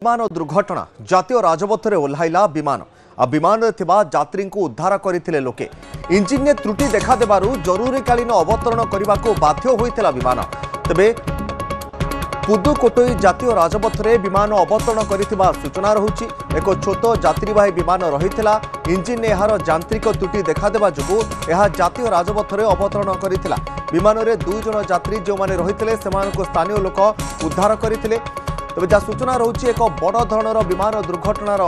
विमान दुर्घटना जातीय राजपथ में ओह्लैला विमान आ विमान यात्री को उद्धार करते लोके इंजिन ने त्रुटि देखा जरूरीकालीन अवतरण करने को बाध्य होता विमान तेबे पुदुकोटई जातीय राजपथ में विमान अवतरण करथिबा सूचना रहुछि। एक छोट यात्रीवाही विमान रहिथिला इंजिन ने यार यांत्रिक त्रुटि देखादेवा जोगु यह जातीय राजपथ में अवतरण करथिला। विमान में 2 जन यात्री जो माने रहिथिले सेमानकु स्थानीय लोक उद्धार करथिले। तबे जा सूचना रहुछि एक बड़ धरणर विमान दुर्घटनार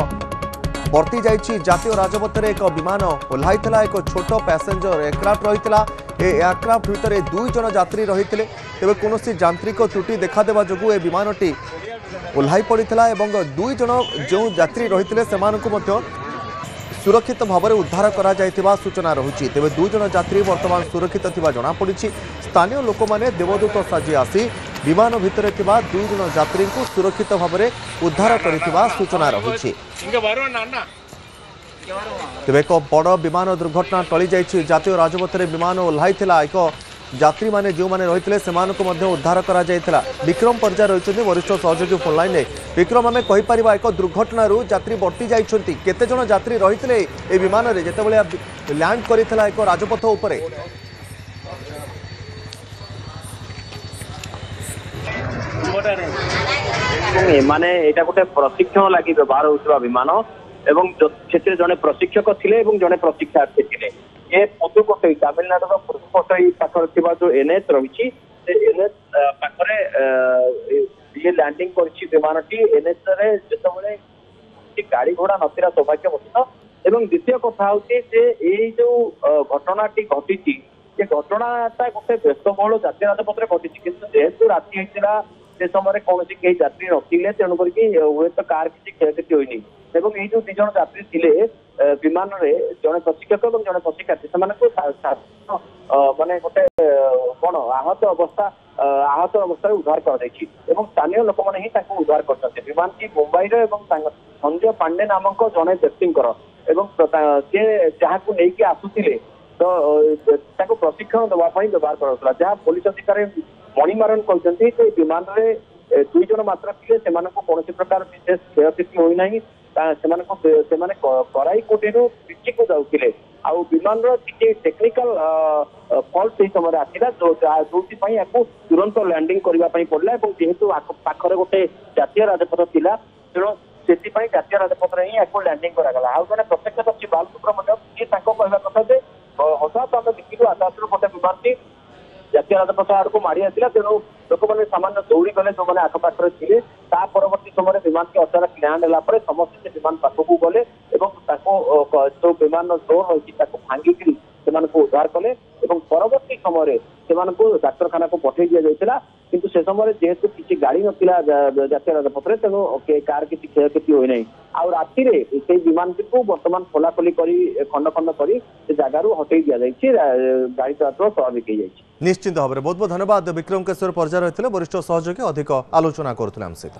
बर्ती जाइछि। जातीय राजपथ में एक विमान ओह्लैला एक छोट पैसेंजर एयरक्राफ्ट रहिथिला। एयरक्राफ्ट भितर 2 जन यात्री रहिथिले तेबे कोनोसी यांत्रिक त्रुटि देखादेवा जोगु ए विमानटी ओह्लै पड़िथिला एवं 2 जन जो यात्री रहिथिले सेमानकु मध्य सुरक्षित भाव में उद्धार करा जायतिबा सूचना रहुछि। तेबे 2 जन यात्री वर्तमान सुरक्षित थिबा जणा पड़िछि। स्थानीय लोक माने देवदूत साजी आसी विमान भितर थिबा 2 जन यात्री को सुरक्षित भाव में उद्धार करिथिबा सूचना रहुछि। तेबे एक बड़ विमान दुर्घटना टली जाइछि। जातीय राजपथ में विमान ओह्लैला एक यात्री माने जो माने रहिथिले सेमानकु मध्य उद्धार करा जायतिला। विक्रम पर्जा रहिछन्ति वरिष्ठ सहयोगी फोन लाइन रे। विक्रम आमे कहि परिबा एक दुर्घटना रु यात्री बर्ती जाइछन्ति केते जन यात्री रहिथिले ए विमान रे जेतेबेले लैंड करिथिला एक राजपथ उपरे? माने एटा गोटे प्रशिक्षण लागि व्यवहार होउतबा विमान एवं क्षेत्र जने प्रशिक्षक थिले एवं जने प्रशिक्षार्थी थिले। ये पुदुकोटई तमिलनाडु पुदुकोटई पाखर थिबा जो एनएच रहिछि से एनएच पाखरे ये लैंडिंग करछि विमानटी। एनएच रे जेतबेले गाड़ी घोड़ा नथिरा सौभाग्यवश एवं द्वितीय कथा होछि जे एई जो घटनाटी घटिछि ये घटनाटा गोटे व्यस्तबहुल जातीय राजपथ में घटिछि किंतु जेहेतु राति होइतिला से समय कौन कई यात्री नथिले तेणुक हुए तो कार किसी क्षयक्षति होनी एवं ये जो 2 जन यात्री थिले विमान रे जड़े प्रशिक्षक और जड़े प्रशिक्षार्थी से माने गोटे कौन आहत अवस्था उद्धार कर स्थानीय लोक मैंने ही उद्धार कर विमान की मुंबई संजय पांडे नामक जड़े व्यक्ति सी जहाँ नहीं आसुले तो प्रशिक्षण देवाई व्यवहार करा जहाँ पुलिस अधिकारी मणिमारन कहते विमान में 2 जन मात्र थे से कौन प्रकार विशेष क्षयक्षति होना कराई कोटी पिची को जाऊे आउ विमान किसी टेक्निकल फॉल्ट से समय आसला जो तुरंत लैंडिंग करने पड़ा जेहेतु पाखरे गोटे जातीय राजपथ थिला तेणु से जातीय राजपथ में ही लैंडिंग करागला। आउ जन प्रत्यक्षदर्शी बालसुब्रमण्यम सी कहवा कथा जे हठात आम देखिलु आकाश गोटे विमान जातीय राजपथ आड़ को माड़ी आसला तेणु लोक मैंने सामान्य दौड़ी गले जो मैंने आखपाखे थे परवर्ती समय विमान के अचानक लैंड है समस्त से विमान पाखक गले जो विमान डोर रही भांगिकी से उद्धार कले परवर्ती समय डाक्तखाना को पठे दि जाता किंतु से समय जेहेतु किसी गाड़ी नथिला जातीय राजपथ तेणु कार किसी क्षयक्षति होना आउ राति से विमान को बर्तमान खोलाखोली खंड खंड कर जगार हटई दि जाए गाड़ी चलाचल स्वाभाविक हो जाए। निश्चित भाव में बहुत बहुत धन्यवाद। विक्रम केशर पर्जा रही वरिष्ठ सहयोगी अधिक आलोचना करुले आम सहित।